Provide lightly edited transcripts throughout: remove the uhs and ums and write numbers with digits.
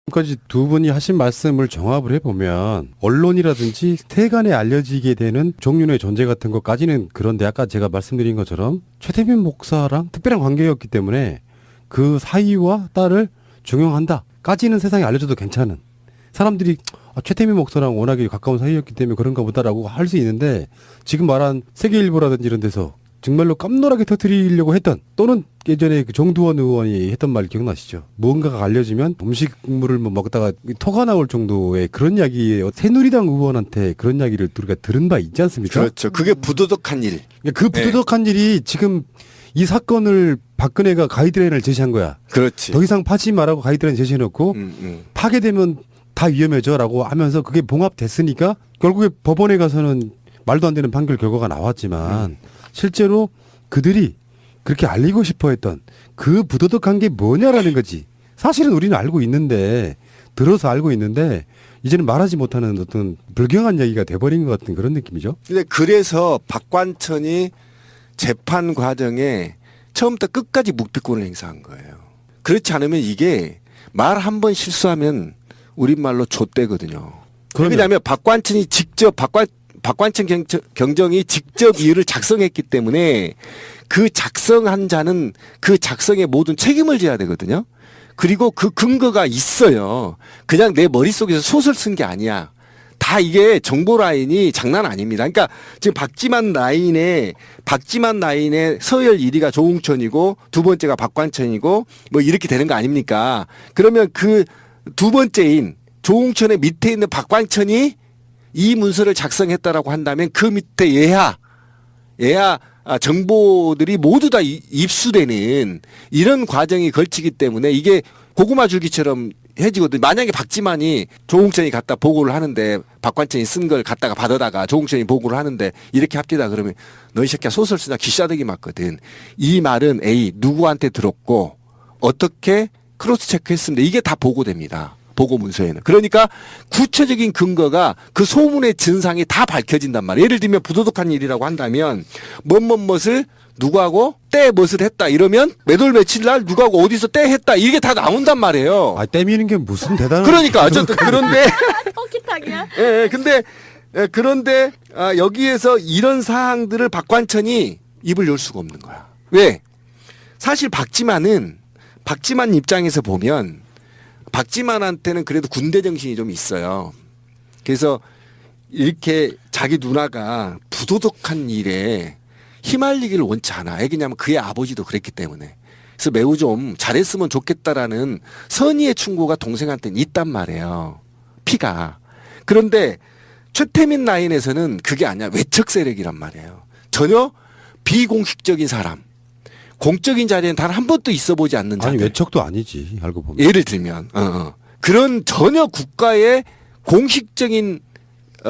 지금까지 두 분이 하신 말씀을 정합을 해보면 언론이라든지 세간에 알려지게 되는 종윤의 존재 같은 것까지는, 그런데 아까 제가 말씀드린 것처럼 최태민 목사랑 특별한 관계였기 때문에 그 사이와 딸을 중용한다까지는 세상에 알려줘도 괜찮은, 사람들이 최태민 목사랑 워낙에 가까운 사이였기 때문에 그런가 보다라고 할 수 있는데, 지금 말한 세계일보라든지 이런 데서 정말로 깜놀하게 터뜨리려고 했던, 또는 예전에 그 정두원 의원이 했던 말 기억나시죠? 무언가가 알려지면 음식물을 뭐 먹다가 토가 나올 정도의 그런 이야기에 새누리당 의원한테 그런 이야기를 우리가 들은 바 있지 않습니까? 그렇죠. 그게 부도덕한 일. 그 부도덕한 일이 지금 이 사건을 박근혜가 가이드라인을 제시한 거야. 그렇지. 더 이상 파지 말라고 가이드라인 제시해놓고 파괴되면 다 위험해져라고 하면서 그게 봉합됐으니까 결국에 법원에 가서는 말도 안 되는 판결 결과가 나왔지만 실제로 그들이 그렇게 알리고 싶어 했던 그 부도덕한 게 뭐냐라는 거지. 사실은 우리는 알고 있는데, 들어서 알고 있는데 이제는 말하지 못하는 어떤 불경한 얘기가 돼버린 것 같은 그런 느낌이죠. 근데 그래서 박관천이 재판 과정에 처음부터 끝까지 묵비권을 행사한 거예요. 그렇지 않으면 이게 말 한 번 실수하면 우리말로 좆대거든요. 왜냐하면 박관천이 직접 박관천 경정이 직접 이유를 작성했기 때문에 그 작성한 자는 그 작성의 모든 책임을 져야 되거든요. 그리고 그 근거가 있어요. 그냥 내 머릿속에서 소설 쓴 게 아니야. 다 이게 정보 라인이 장난 아닙니다. 그러니까 지금 박지만 라인에 서열 1위가 조웅천이고 두 번째가 박관천이고 뭐 이렇게 되는 거 아닙니까? 그러면 그 두 번째인 조웅천의 밑에 있는 박관천이 이 문서를 작성했다라고 한다면 그 밑에 예하 정보들이 모두 다 입수되는 이런 과정이 걸치기 때문에 이게 고구마 줄기처럼 해지거든요. 만약에 박지만이 조홍천이 갖다 보고를 하는데 박관천이 쓴 걸 갖다가 받아다가 조홍천이 보고를 하는데 이렇게 합디다 그러면 너 이 새끼야 소설 쓰다 귀싸대기 맞거든. 이 말은 A 누구한테 들었고 어떻게 크로스 체크했습니다. 이게 다 보고됩니다. 보고 문서에는. 그러니까 구체적인 근거가 그 소문의 진상이 다 밝혀진단 말이에요. 예를 들면 부도덕한 일이라고 한다면 뭐뭐뭇을 누구하고 때 무엇을 했다 이러면 몇월 며칠 날 누구하고 어디서 때 했다 이게 다 나온단 말이에요. 때미는 게 무슨 대단한. 그러니까 어쨌든 그런데 터키탕이야? 예, 근데 그런데 여기에서 이런 사항들을 박관천이 입을 열 수가 없는 거야. 왜? 사실 박지만 입장에서 보면 박지만한테는 그래도 군대 정신이 좀 있어요. 그래서 이렇게 자기 누나가 부도덕한 일에 휘말리기를 원치 않아. 왜냐하면 그의 아버지도 그랬기 때문에. 그래서 매우 좀 잘했으면 좋겠다라는 선의의 충고가 동생한테는 있단 말이에요. 피가. 그런데 최태민 라인에서는 그게 아니야. 외척 세력이란 말이에요. 전혀 비공식적인 사람. 공적인 자리에는 단 한 번도 있어 보지 않는 자들. 아니 외척도 아니지 알고 보면. 예를 들면 그런 전혀 국가의 공식적인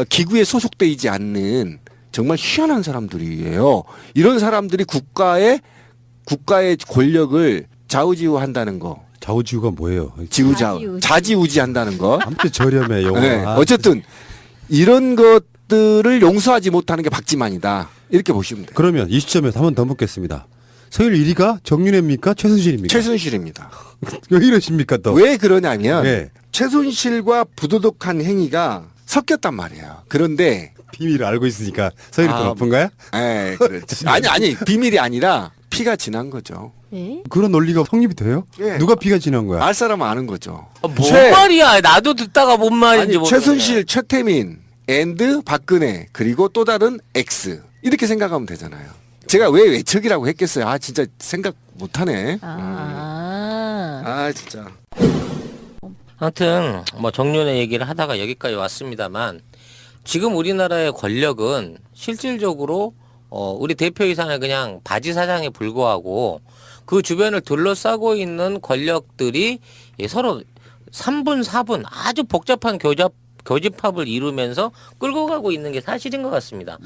기구에 소속돼 있지 않는 정말 희한한 사람들이에요. 이런 사람들이 국가의 권력을 좌우지우한다는 거. 좌우지우가 뭐예요? 좌지우지한다는 거. 아무튼 저렴해 용어. 네. 어쨌든 이런 것들을 용서하지 못하는 게 박지만이다. 이렇게 보시면 돼요. 그러면 이 시점에서 한 번 더 묻겠습니다. 서열 1위가 정윤회입니까? 최순실입니까? 최순실입니다. 왜 이러십니까 또? 왜 그러냐면 네. 최순실과 부도덕한 행위가 섞였단 말이에요. 그런데 비밀을 알고 있으니까 서열이 더 높은 거야? 예, 그렇지. 아니 비밀이 아니라 피가 지난 거죠. 네? 그런 논리가 성립이 돼요? 예. 누가 피가 지난 거야? 알 사람은 아는 거죠. 뭔 말이야? 나도 듣다가 뭔 말인지 모르겠네. 최순실, 최태민, 앤드 박근혜 그리고 또 다른 X 이렇게 생각하면 되잖아요. 제가 왜 외척이라고 했겠어요? 진짜 생각 못하네. 진짜. 아무튼 뭐 정윤의 얘기를 하다가 여기까지 왔습니다만 지금 우리나라의 권력은 실질적으로 우리 대표이사는 그냥 바지 사장에 불과하고 그 주변을 둘러싸고 있는 권력들이 서로 3분, 4분 아주 복잡한 교집합을 이루면서 끌고 가고 있는 게 사실인 것 같습니다.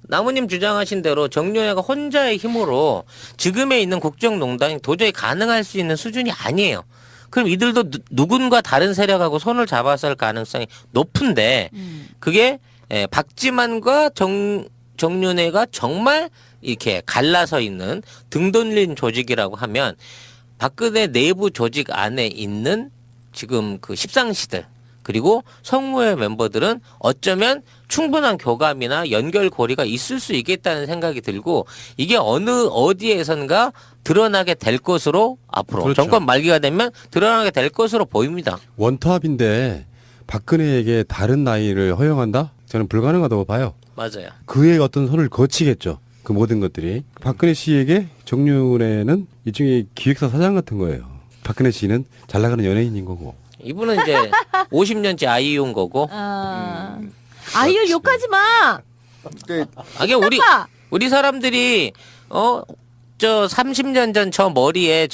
나무님 주장하신 대로 정윤회가 혼자의 힘으로 지금에 있는 국정농단이 도저히 가능할 수 있는 수준이 아니에요. 그럼 이들도 누군가 다른 세력하고 손을 잡았을 가능성이 높은데 그게 박지만과 정윤회가 정말 이렇게 갈라서 있는 등 돌린 조직이라고 하면 박근혜 내부 조직 안에 있는 지금 그 십상시들 그리고 성무회 멤버들은 어쩌면 충분한 교감이나 연결고리가 있을 수 있겠다는 생각이 들고 이게 어디에선가 드러나게 될 것으로 앞으로 그렇죠. 정권 말기가 되면 드러나게 될 것으로 보입니다. 원탑인데 박근혜에게 다른 나이를 허용한다? 저는 불가능하다고 봐요. 맞아요. 그의 어떤 선을 거치겠죠. 그 모든 것들이. 박근혜 씨에게 정윤회는 일종의 기획사 사장 같은 거예요. 박근혜 씨는 잘 나가는 연예인인 거고. 이분은 이제 50년째 아이유인 거고. 아이유 욕하지 마. 근데 이게 우리 사람들이 저 30년 전 저 머리에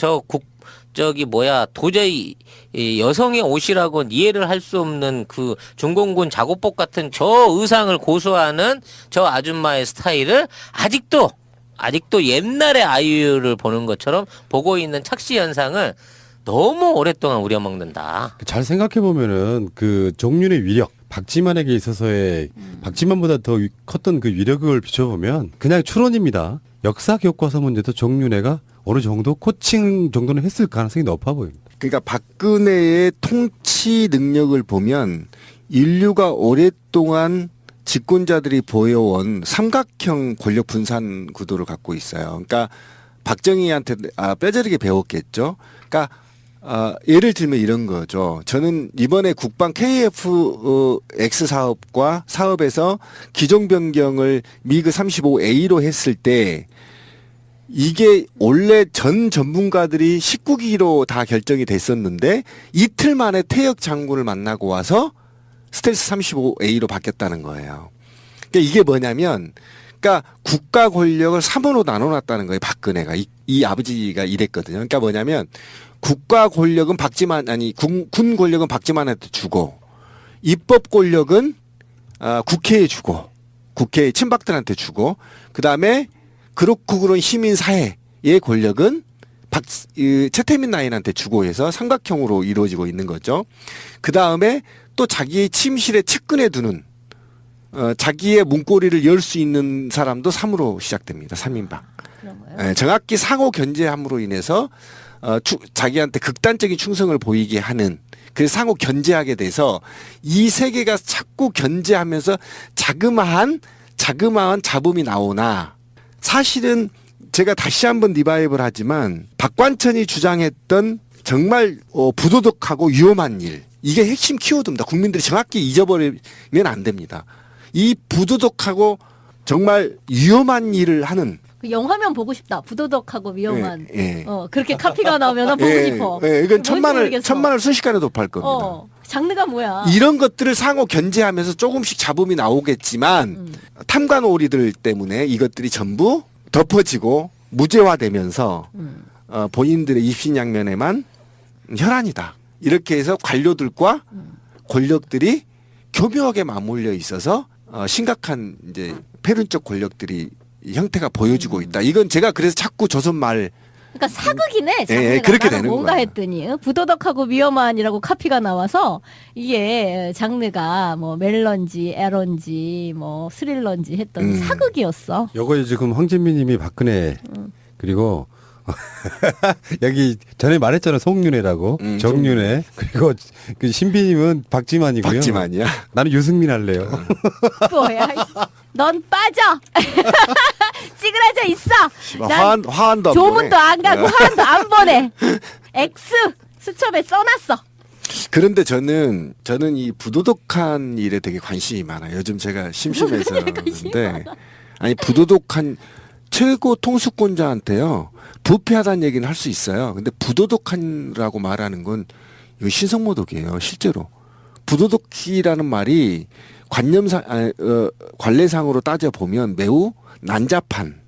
도저히 이 여성의 옷이라고는 이해를 할 수 없는 그 중공군 작업복 같은 저 의상을 고수하는 저 아줌마의 스타일을 아직도 옛날의 아이유를 보는 것처럼 보고 있는 착시 현상을 너무 오랫동안 우려먹는다. 잘 생각해 보면은 그 정윤의 위력, 박지만에게 있어서의 박지만보다 더 컸던 그 위력을 비춰보면 그냥 추론입니다. 역사 교과서 문제도 정윤회가 어느 정도 코칭 정도는 했을 가능성이 높아 보입니다. 그러니까 박근혜의 통치 능력을 보면 인류가 오랫동안 집권자들이 보여온 삼각형 권력 분산 구도를 갖고 있어요. 그러니까 박정희한테 뼈저리게 배웠겠죠. 그러니까 예를 들면 이런 거죠. 저는 이번에 국방 KF-X 사업에서 기종 변경을 미그 35A로 했을 때 이게 원래 전 전문가들이 19기로 다 결정이 됐었는데 이틀 만에 태역 장군을 만나고 와서 스텔스 35A로 바뀌었다는 거예요. 그러니까 이게 뭐냐면 그러니까 국가 권력을 3으로 나눠놨다는 거예요. 박근혜가 이 아버지가 이랬거든요. 그러니까 뭐냐면 국가 권력은 군 권력은 박지만한테 주고 입법 권력은 국회에 주고 국회 친박들한테 주고 그다음에 그렇고 그런 시민사회의 권력은 최태민 라인한테 주고 해서 삼각형으로 이루어지고 있는 거죠. 그다음에 또 자기의 침실에 측근해 두는 자기의 문고리를 열 수 있는 사람도 3으로 시작됩니다. 3인방. 그런 거예요? 정확히 상호 견제함으로 인해서 자기한테 극단적인 충성을 보이게 하는 그래서 상호 견제하게 돼서 이 세계가 자꾸 견제하면서 자그마한 잡음이 나오나 사실은 제가 다시 한번 리바이벌 하지만 박관천이 주장했던 정말 부도덕하고 위험한 일 이게 핵심 키워드입니다. 국민들이 정확히 잊어버리면 안 됩니다. 이 부도덕하고 정말 위험한 일을 하는 그 영화면 보고 싶다. 부도덕하고 위험한. 예. 그렇게 카피가 나오면 보고 싶어. 이건 뭔지 천만을 모르겠어. 순식간에 도파할 겁니다. 장르가 뭐야? 이런 것들을 상호 견제하면서 조금씩 잡음이 나오겠지만 탐관오리들 때문에 이것들이 전부 덮어지고 무죄화되면서 본인들의 입신양면에만 혈안이다. 이렇게 해서 관료들과 권력들이 교묘하게 맞물려 있어서 심각한 이제 패륜적 권력들이 형태가 보여지고 있다. 이건 제가 그래서 자꾸 조선 말 그러니까 사극이네. 장르가. 예, 그렇게 나는 되는 뭔가 거야. 했더니 부도덕하고 위험한이라고 카피가 나와서 이게 장르가 뭐 멜런지, 에런지, 뭐 스릴런지 했던 사극이었어. 요거 지금 황진미님이 박근혜 그리고 여기 전에 말했잖아 송윤회라고 정윤회 그리고 그 신비님은 박지만이고요. 박지만이야. 나는 유승민 할래요. 뭐야? 넌 빠져. 찌그러져 있어. 난 화한도 안 조문도 보내. 안 가고 화한도 안 보내. X 수첩에 써놨어. 그런데 저는 이 부도덕한 일에 되게 관심이 많아요. 요즘 제가 심심해서 그런데 아니 부도덕한 최고 통수권자한테요 부패하다는 얘기는 할 수 있어요. 근데 부도덕한라고 말하는 건 이거 신성모독이에요. 실제로 부도덕이라는 말이 관례상으로 따져 보면 매우 난잡한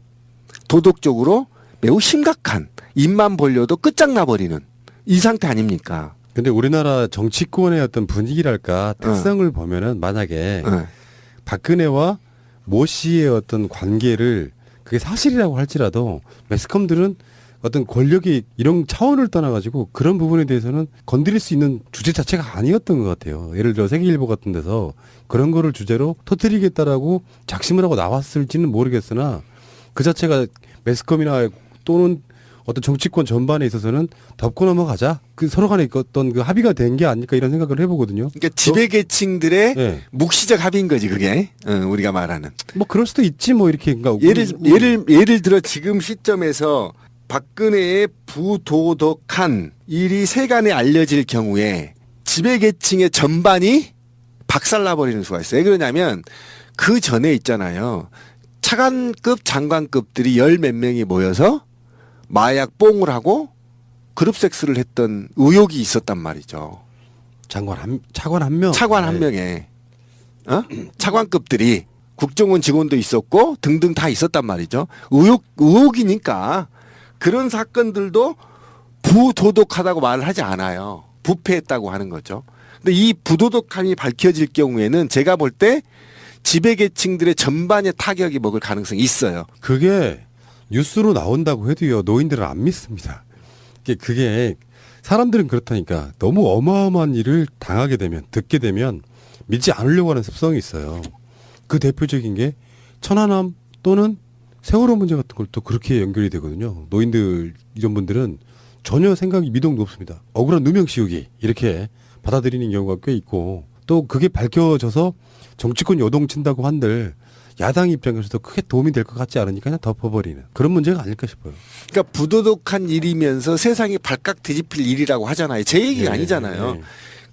도덕적으로 매우 심각한 입만 벌려도 끝장나 버리는 이 상태 아닙니까? 근데 우리나라 정치권의 어떤 분위기랄까 특성을 보면은 만약에 박근혜와 모 씨의 어떤 관계를 그게 사실이라고 할지라도 매스컴들은 어떤 권력이 이런 차원을 떠나가지고 그런 부분에 대해서는 건드릴 수 있는 주제 자체가 아니었던 것 같아요. 예를 들어 세계일보 같은 데서 그런 거를 주제로 터뜨리겠다라고 작심을 하고 나왔을지는 모르겠으나 그 자체가 매스컴이나 또는 어떤 정치권 전반에 있어서는 덮고 넘어가자. 그 서로 간에 어떤 그 합의가 된 게 아닐까 이런 생각을 해보거든요. 그러니까 지배계층들의 예. 묵시적 합의인 거지 그게 우리가 말하는. 뭐 그럴 수도 있지 뭐 이렇게 그러니까 예를 들어 지금 시점에서 박근혜의 부도덕한 일이 세간에 알려질 경우에 지배계층의 전반이 박살나버리는 수가 있어요. 왜 그러냐면 그 전에 있잖아요. 차관급 장관급들이 열 몇 명이 모여서 마약 뽕을 하고 그룹 섹스를 했던 의혹이 있었단 말이죠. 차관 한 명. 차관 한 명에 차관급들이 국정원 직원도 있었고 등등 다 있었단 말이죠. 의혹이니까 그런 사건들도 부도덕하다고 말을 하지 않아요. 부패했다고 하는 거죠. 근데 이 부도덕함이 밝혀질 경우에는 제가 볼 때 지배계층들의 전반의 타격이 먹을 가능성이 있어요. 그게 뉴스로 나온다고 해도요 노인들은 안 믿습니다. 그게 사람들은 그렇다니까 너무 어마어마한 일을 당하게 되면 듣게 되면 믿지 않으려고 하는 습성이 있어요. 그 대표적인 게 천안함 또는 세월호 문제 같은 걸 또 그렇게 연결이 되거든요. 노인들 이런 분들은 전혀 생각이 미동도 없습니다. 억울한 누명 씌우기 이렇게 받아들이는 경우가 꽤 있고 또 그게 밝혀져서 정치권 요동친다고 한들 야당 입장에서도 크게 도움이 될 것 같지 않으니까 그냥 덮어버리는 그런 문제가 아닐까 싶어요. 그러니까 부도덕한 일이면서 세상이 발칵 뒤집힐 일이라고 하잖아요. 제 얘기가 네, 아니잖아요. 네.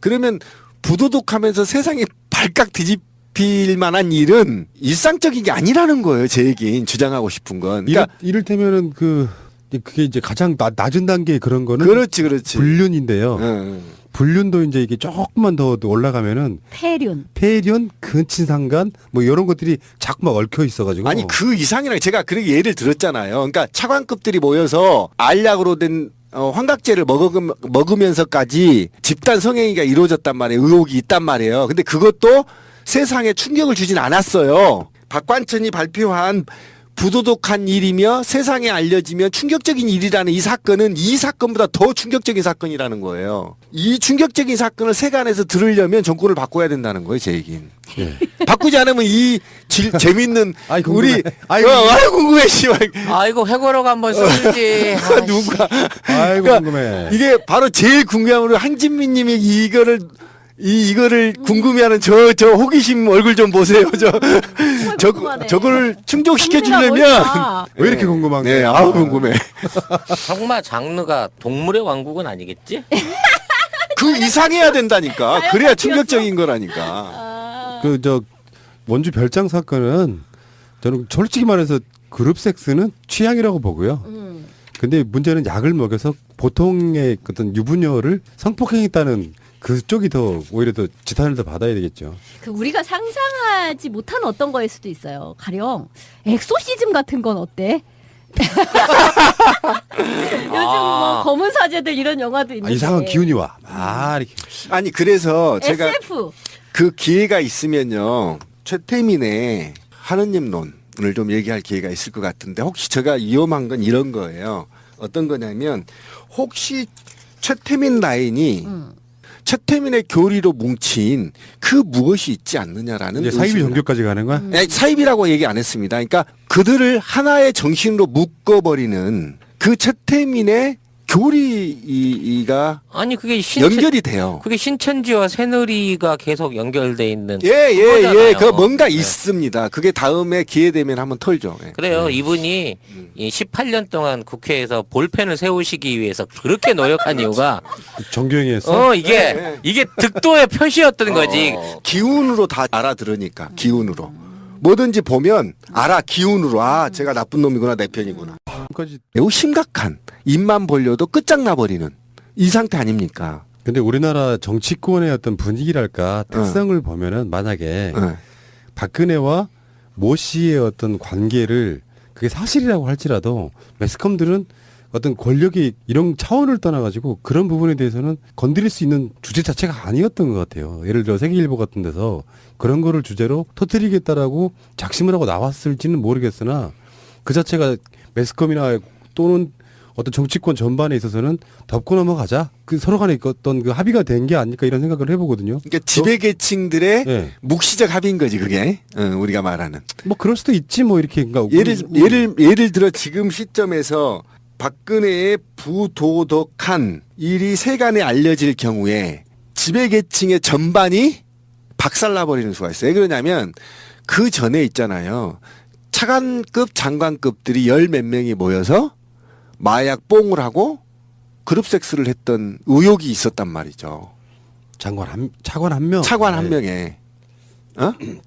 그러면 부도덕하면서 세상이 발칵 뒤집힐 만한 일은 일상적인 게 아니라는 거예요. 제 얘기는 주장하고 싶은 건. 그러니까 이를테면은 그게 이제 가장 낮은 단계의 그런 거는 그렇지. 불륜인데요. 응. 불륜도 이제 이게 조금만 더 올라가면은 폐륜, 근친상간 뭐 이런 것들이 자꾸 막 얽혀 있어가지고 아니 그 이상이라 제가 그렇게 예를 들었잖아요. 그러니까 차관급들이 모여서 알약으로 된 환각제를 먹으면서까지 집단 성행위가 이루어졌단 말이에요. 의혹이 있단 말이에요. 근데 그것도 세상에 충격을 주진 않았어요. 박관천이 발표한 부도덕한 일이며 세상에 알려지면 충격적인 일이라는 이 사건은 이 사건보다 더 충격적인 사건이라는 거예요. 이 충격적인 사건을 세간에서 들으려면 정권을 바꿔야 된다는 거예요. 제 얘기는. 예. 바꾸지 않으면 이 재밌는 아이, 궁금해. 우리 아이, 궁금해 씨발. 아이고 회고록 한번 써주지. 누가 아이고 그러니까 궁금해. 이게 바로 제일 궁금한 우리 한진미님이 이거를 궁금해하는 저 호기심 얼굴 좀 보세요. 궁금하네. 저걸 충족시켜 장르가 주려면 뭘까? 왜 이렇게 궁금한 네, 거야? 아우 궁금해. 정말 장르가 동물의 왕국은 아니겠지? 그 이상해야 된다니까. 그래야 자연스럽게 충격적인 거라니까. 아, 원주 별장 사건은 저는 솔직히 말해서 그룹 섹스는 취향이라고 보고요. 근데 문제는 약을 먹여서 보통의 어떤 유부녀를 성폭행했다는 그쪽이 더 오히려 더 지탄을 더 받아야 되겠죠. 그 우리가 상상하지 못한 어떤 거일 수도 있어요. 가령 엑소시즘 같은 건 어때? 요즘 뭐 검은 사제들 이런 영화도 있는데 이상한 기운이 와. 이렇게. 아니 그래서 제가 SF 그 기회가 있으면요. 최태민의 하느님론을 좀 얘기할 기회가 있을 것 같은데 혹시 제가 위험한 건 이런 거예요. 어떤 거냐면 혹시 최태민 라인이 최태민의 교리로 뭉친 그 무엇이 있지 않느냐라는 이제 사이비 의심을 종교까지 가는 거야? 아니, 사입이라고 얘기 안 했습니다. 그러니까 그들을 하나의 정신으로 묶어버리는 그 최태민의 교리가 아니 그게 연결이 돼요. 그게 신천지와 새누리가 계속 연결돼 있는 예. 그거잖아요. 그 뭔가 네. 있습니다. 그게 다음에 기회 되면 한번 털죠. 예. 그래요. 이분이 이 18년 동안 국회에서 볼펜을 세우시기 위해서 그렇게 노력한 이유가 정경이 했어? 이게 득도의 표시였던 거지. 기운으로 다 알아들으니까 기운으로. 뭐든지 보면 알아 기운으로 제가 나쁜 놈이구나 내 편이구나. 까지. 매우 심각한 입만 벌려도 끝장나 버리는 이 상태 아닙니까? 근데 우리나라 정치권의 어떤 분위기랄까 특성을 보면은 만약에 예. 박근혜와 모 씨의 어떤 관계를 그게 사실이라고 할지라도 매스컴들은 어떤 권력이 이런 차원을 떠나가지고 그런 부분에 대해서는 건드릴 수 있는 주제 자체가 아니었던 것 같아요. 예를 들어 세계일보 같은 데서 그런 거를 주제로 터뜨리겠다라고 작심을 하고 나왔을지는 모르겠으나 그 자체가 매스컴이나 또는 어떤 정치권 전반에 있어서는 덮고 넘어가자. 그 서로 간에 어떤 그 합의가 된 게 아닐까 이런 생각을 해보거든요. 그러니까 지배계층들의 예. 묵시적 합의인 거지 그게 우리가 말하는. 뭐 그럴 수도 있지 뭐 이렇게 그러니까 예를 들어 지금 시점에서 박근혜의 부도덕한 일이 세간에 알려질 경우에 지배계층의 전반이 박살나버리는 수가 있어요. 왜 그러냐면 그 전에 있잖아요. 차관급 장관급들이 열 몇 명이 모여서 마약 뽕을 하고 그룹 섹스를 했던 의혹이 있었단 말이죠. 차관 한 명. 차관 한 명에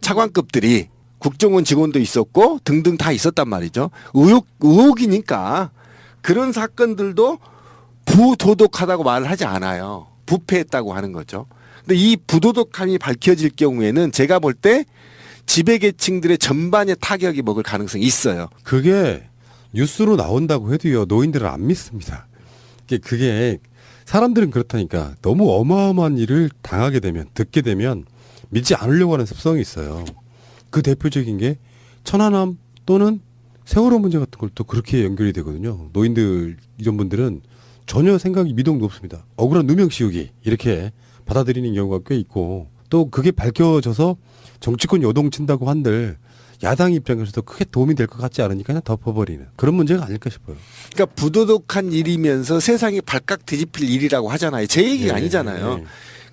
차관급들이 국정원 직원도 있었고 등등 다 있었단 말이죠. 의혹이니까 그런 사건들도 부도덕하다고 말을 하지 않아요. 부패했다고 하는 거죠. 근데 이 부도덕함이 밝혀질 경우에는 제가 볼 때 지배계층들의 전반의 타격이 먹을 가능성이 있어요. 그게 뉴스로 나온다고 해도요, 노인들은 안 믿습니다. 그게 사람들은 그렇다니까 너무 어마어마한 일을 당하게 되면, 듣게 되면 믿지 않으려고 하는 습성이 있어요. 그 대표적인 게 천안함 또는 세월호 문제 같은 걸 또 그렇게 연결이 되거든요. 노인들 이런 분들은 전혀 생각이 미동도 없습니다. 억울한 누명 씌우기 이렇게 받아들이는 경우가 꽤 있고, 또 그게 밝혀져서 정치권 요동친다고 한들 야당 입장에서도 크게 도움이 될 것 같지 않으니까 그냥 덮어버리는 그런 문제가 아닐까 싶어요. 그러니까 부도덕한 일이면서 세상이 발칵 뒤집힐 일이라고 하잖아요. 제 얘기가 아니잖아요. 네.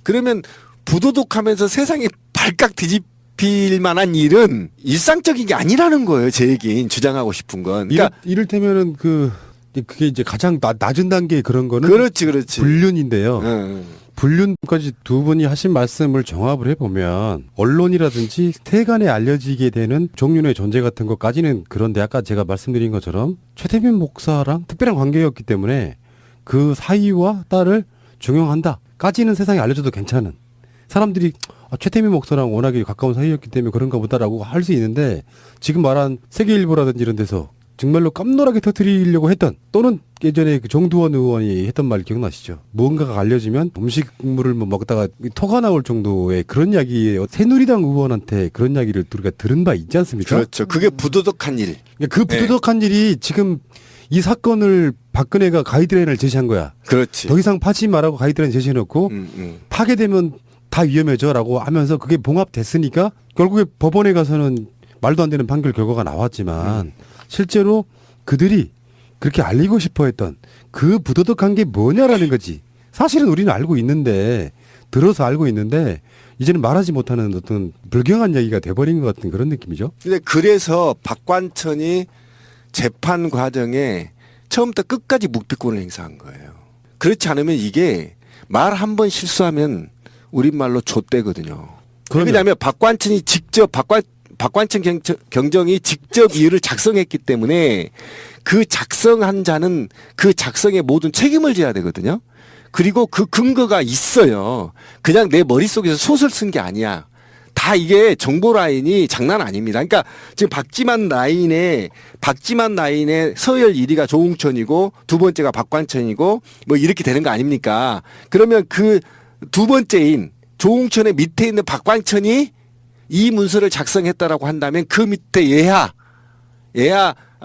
그러면 부도덕하면서 세상이 발칵 뒤집힐 만한 일은 일상적인 게 아니라는 거예요. 제 얘기는 주장하고 싶은 건. 그러니까 이를테면은 그게 이제 가장 낮은 단계의 그런 거는 그렇지. 불륜인데요. 응. 불륜까지 두 분이 하신 말씀을 정합을 해보면 언론이라든지 세간에 알려지게 되는 종륜의 존재 같은 것까지는 그런데 아까 제가 말씀드린 것처럼 최태민 목사랑 특별한 관계였기 때문에 그 사이와 딸을 중용한다까지는 세상에 알려줘도 괜찮은, 사람들이 최태민 목사랑 워낙에 가까운 사이였기 때문에 그런가 보다라고 할 수 있는데, 지금 말한 세계일보라든지 이런 데서 정말로 깜놀하게 터뜨리려고 했던, 또는 예전에 그 정두원 의원이 했던 말 기억나시죠? 무언가가 알려지면 음식물을 먹다가 토가 나올 정도의 그런 이야기, 새누리당 의원한테 그런 이야기를 우리가 들은 바 있지 않습니까? 그렇죠. 그게 부도덕한 일. 그 부도덕한 일이 지금 이 사건을 박근혜가 가이드라인을 제시한 거야. 그렇지. 더 이상 파지 말라고 가이드라인 제시해놓고 파괴되면 다 위험해져라고 하면서 그게 봉합됐으니까 결국에 법원에 가서는 말도 안 되는 판결 결과가 나왔지만 실제로 그들이 그렇게 알리고 싶어 했던 그 부도덕한 게 뭐냐라는 거지. 사실은 우리는 알고 있는데, 들어서 알고 있는데 이제는 말하지 못하는 어떤 불경한 이야기가 돼버린 것 같은 그런 느낌이죠. 근데 그래서 박관천이 재판 과정에 처음부터 끝까지 묵비권을 행사한 거예요. 그렇지 않으면 이게 말 한 번 실수하면 우리말로 좆대거든요. 왜냐하면 박관천이 직접 박관천 경정이 직접 이유를 작성했기 때문에 그 작성한 자는 그 작성의 모든 책임을 져야 되거든요. 그리고 그 근거가 있어요. 그냥 내 머릿속에서 소설 쓴 게 아니야. 다 이게 정보 라인이 장난 아닙니다. 그러니까 지금 박지만 라인에 서열 1위가 조웅천이고 두 번째가 박관천이고 뭐 이렇게 되는 거 아닙니까? 그러면 그 두 번째인 조웅천의 밑에 있는 박관천이 이 문서를 작성했다라고 한다면 그 밑에 예하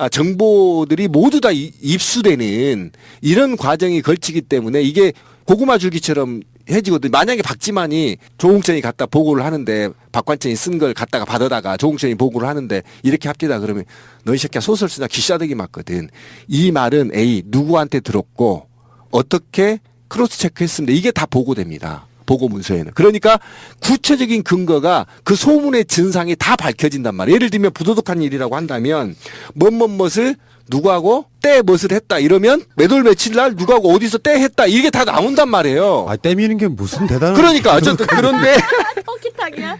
정보들이 모두 다 입수되는 이런 과정이 걸치기 때문에 이게 고구마 줄기처럼 해지거든. 만약에 박지만이 조홍천이 갖다 보고를 하는데 박관천이 쓴 걸 갖다가 받아다가 조홍천이 보고를 하는데 이렇게 합디다 그러면 너 이 새끼야 소설 쓰나 귀싸대기 맞거든. 이 말은 A 누구한테 들었고 어떻게 크로스 체크했습니다. 이게 다 보고됩니다. 보고 문서에는. 그러니까 구체적인 근거가 그 소문의 진상이 다 밝혀진단 말이에요. 예를 들면 부도덕한 일이라고 한다면 뭐뭇을 누구하고 때 무엇을 했다 이러면 몇월 며칠 날 누구하고 어디서 때 했다 이게 다 나온단 말이에요. 때미는 게 무슨 대단한. 그러니까 어쨌든 그런데 호키탕이야.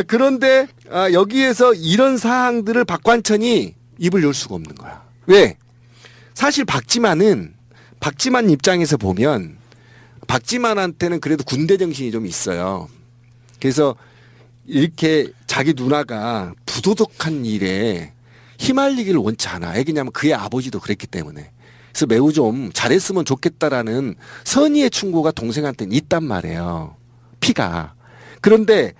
그런데 여기에서 이런 사항들을 박관천이 입을 열 수가 없는 거야. 왜? 사실 박지만 입장에서 보면 박지만한테는 그래도 군대 정신이 좀 있어요. 그래서 이렇게 자기 누나가 부도덕한 일에 휘말리기를 원치 않아. 왜냐하면 그의 아버지도 그랬기 때문에. 그래서 매우 좀 잘했으면 좋겠다라는 선의의 충고가 동생한테는 있단 말이에요. 피가. 그런데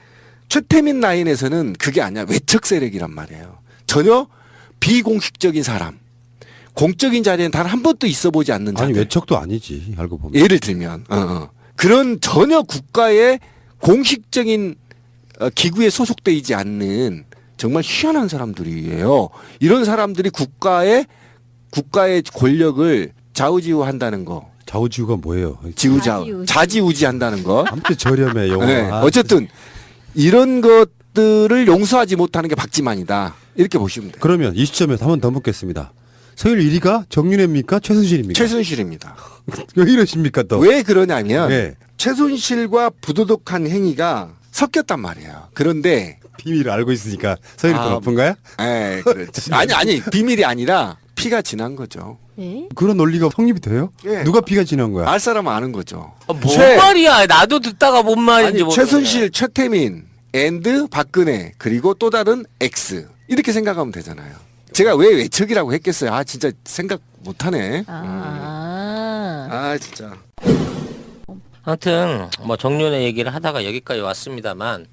최태민 라인에서는 그게 아니야. 외척 세력이란 말이에요. 전혀 비공식적인 사람. 공적인 자리에는 단 한 번도 있어 보지 않는 자들. 아니 외척도 아니지 알고 보면. 예를 들면 그런 전혀 국가의 공식적인 기구에 소속돼 있지 않는 정말 희한한 사람들이에요. 이런 사람들이 국가의 국가의 권력을 좌우지우한다는 거. 좌우지우가 뭐예요? 지우자우. 좌지우지한다는 거. 아무튼 저렴해 영어. 네. 어쨌든 이런 것들을 용서하지 못하는 게 박지만이다. 이렇게 보시면 돼요. 그러면 이 시점에서 한 번 더 묻겠습니다. 서열 1위가 정윤회입니까? 최순실입니까? 최순실입니다. 왜 이러십니까 또? 왜 그러냐면 네. 최순실과 부도덕한 행위가 섞였단 말이에요. 그런데 비밀을 알고 있으니까 서열이 더 높은가요? 그렇지. 아니 비밀이 아니라 피가 지난 거죠. 예? 그런 논리가 성립이 돼요? 예. 누가 피가 지난 거야? 알 사람은 아는 거죠. 뭔 말이야? 나도 듣다가 뭔 말인지 아니, 모르겠네. 최순실, 최태민, 앤드 박근혜 그리고 또 다른 X 이렇게 생각하면 되잖아요. 제가 왜 외척이라고 했겠어요? 아 진짜 생각 못하네. 진짜. 아무튼 뭐 정윤회 얘기를 하다가 여기까지 왔습니다만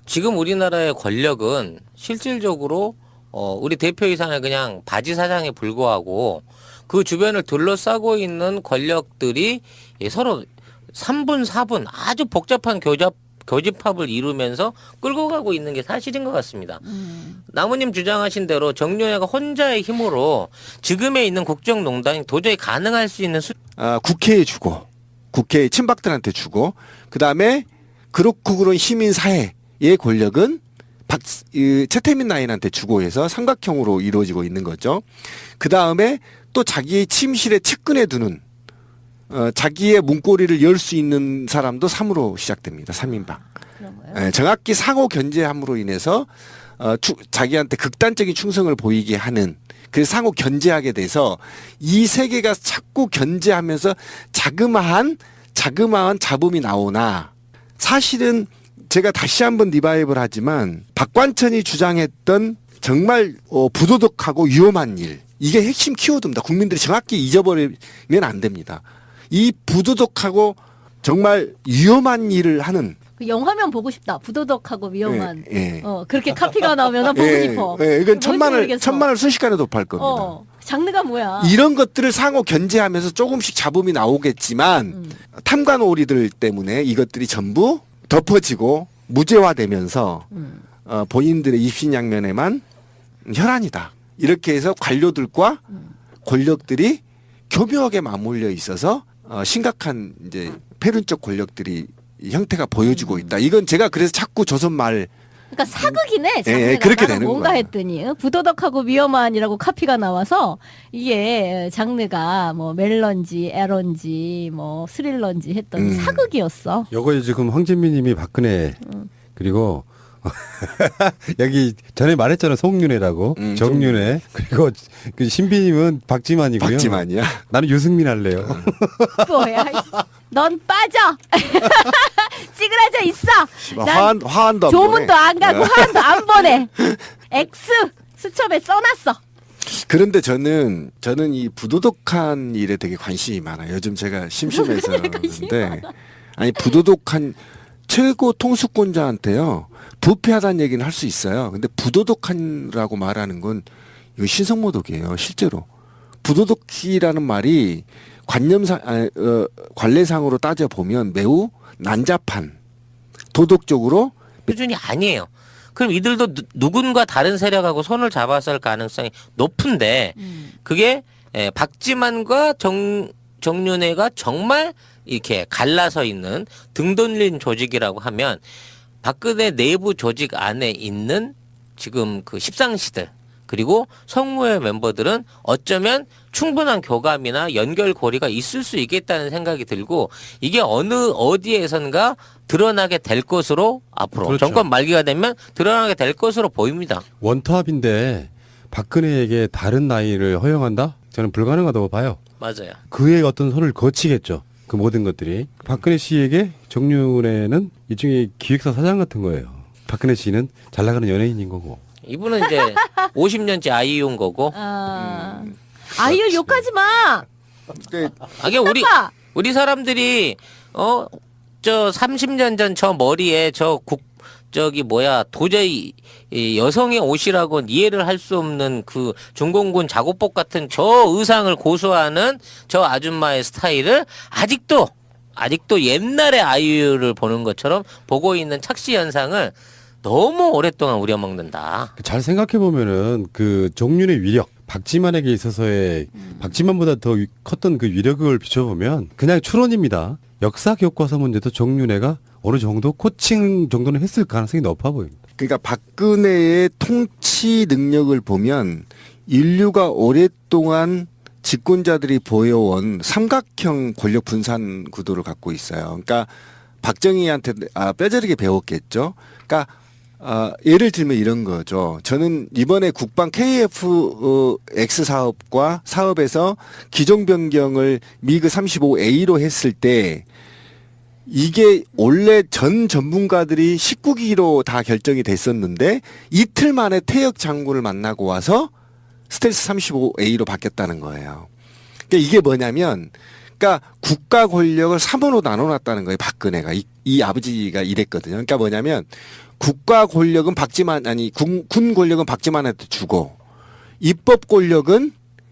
지금 우리나라의 권력은 실질적으로 우리 대표이사는 그냥 바지 사장에 불과하고 그 주변을 둘러싸고 있는 권력들이 서로 3분, 4분 아주 복잡한 교집합을 이루면서 끌고 가고 있는 게 사실인 것 같습니다. 나무님 주장하신 대로 정윤회가 혼자의 힘으로 지금에 있는 국정농단이 도저히 가능할 수 있는 국회에 주고 국회 친박들한테 주고 그다음에 그렇고 그런 시민사회의 권력은 최태민 라인한테 주고 해서 삼각형으로 이루어지고 있는 거죠. 그다음에 또 자기의 침실에 측근해 두는 자기의 문고리를 열 수 있는 사람도 3으로 시작됩니다. 3인방. 그런 거예요? 정확히 상호 견제함으로 인해서 자기한테 극단적인 충성을 보이게 하는 그래서 상호 견제하게 돼서 이 세계가 자꾸 견제하면서 자그마한 잡음이 나오나 사실은 제가 다시 한번 리바이벌 하지만 박관천이 주장했던 정말 부도덕하고 위험한 일 이게 핵심 키워드입니다. 국민들이 정확히 잊어버리면 안 됩니다. 이 부도덕하고 정말 위험한 일을 하는 그 영화면 보고 싶다. 부도덕하고 위험한. 예. 그렇게 카피가 나오면 보고 싶어. 이건 뭔지 1000만을 모르겠어. 1000만을 순식간에 도파할 겁니다. 장르가 뭐야? 이런 것들을 상호 견제하면서 조금씩 잡음이 나오겠지만 탐관오리들 때문에 이것들이 전부 덮어지고 무죄화되면서 본인들의 입신양면에만 혈안이다. 이렇게 해서 관료들과 권력들이 교묘하게 맞물려 있어서 심각한 이제 패륜적 권력들이 형태가 보여지고 있다. 이건 제가 그래서 자꾸 조선 말 그러니까 사극이네. 장르가. 예, 그렇게 나는 되는 뭔가 거야. 했더니 부도덕하고 위험한이라고 카피가 나와서 이게 장르가 뭐 멜런지, 에런지, 뭐 스릴런지 했던 사극이었어. 요거 지금 황진미님이 박근혜 그리고 여기 전에 말했잖아 송윤회라고 정윤회 그리고 그 신비님은 박지만이고요. 박지만이야. 나는 유승민 할래요. 뭐야? 넌 빠져. 찌그러져 있어. 난 화한도 안 조문도 보내. 안 가고 화한도 안 보내. X 수첩에 써놨어. 그런데 저는 이 부도덕한 일에 되게 관심이 많아요. 요즘 제가 심심해서 그런데 아니 부도덕한 최고 통수권자한테요 부패하다는 얘기는 할 수 있어요. 근데 부도덕한라고 말하는 건 이거 신성모독이에요. 실제로 부도덕이라는 말이 관례상으로 따져 보면 매우 난잡한 도덕적으로 수준이 아니에요. 그럼 이들도 누군가 다른 세력하고 손을 잡았을 가능성이 높은데 그게 박지만과 정윤회가 정말 이렇게 갈라서 있는 등 돌린 조직이라고 하면 박근혜 내부 조직 안에 있는 지금 그 십상시들 그리고 성무회 멤버들은 어쩌면 충분한 교감이나 연결고리가 있을 수 있겠다는 생각이 들고 이게 어디에선가 드러나게 될 것으로 앞으로 그렇죠. 정권 말기가 되면 드러나게 될 것으로 보입니다. 원탑인데 박근혜에게 다른 나이를 허용한다? 저는 불가능하다고 봐요. 맞아요. 그의 어떤 손을 거치겠죠. 그 모든 것들이. 박근혜 씨에게 정윤회는 일종의 기획사 사장 같은 거예요. 박근혜 씨는 잘 나가는 연예인인 거고. 이분은 이제 50년째 아이유인 거고. 아이유 욕하지 마. 아게 우리 사람들이 저 30년 전 저 머리에 도저히 이 여성의 옷이라고는 이해를 할 수 없는 그 중공군 작업복 같은 저 의상을 고수하는 저 아줌마의 스타일을 아직도 옛날의 아이유를 보는 것처럼 보고 있는 착시 현상을 너무 오랫동안 우려먹는다. 잘 생각해 보면은 그 정윤의 위력, 박지만에게 있어서의 박지만보다 더 컸던 그 위력을 비춰보면 그냥 추론입니다. 역사 교과서 문제도 정윤회가 어느 정도 코칭 정도는 했을 가능성이 높아 보입니다. 그러니까 박근혜의 통치 능력을 보면 인류가 오랫동안 집권자들이 보여온 삼각형 권력 분산 구도를 갖고 있어요. 그러니까 박정희한테 뼈저리게 배웠겠죠. 그러니까 예를 들면 이런 거죠. 저는 이번에 국방 KF-X 사업에서 기종 변경을 미그 35A로 했을 때 이게 원래 전 전문가들이 19기로 다 결정이 됐었는데 이틀 만에 태역 장군을 만나고 와서 스텔스 35A로 바뀌었다는 거예요. 그러니까 이게 뭐냐면, 그러니까 국가 권력을 3으로 나눠놨다는 거예요. 박근혜가 이 아버지가 이랬거든요. 그러니까 뭐냐면 국가 권력은 군 권력은 박지만한테 주고 입법 권력은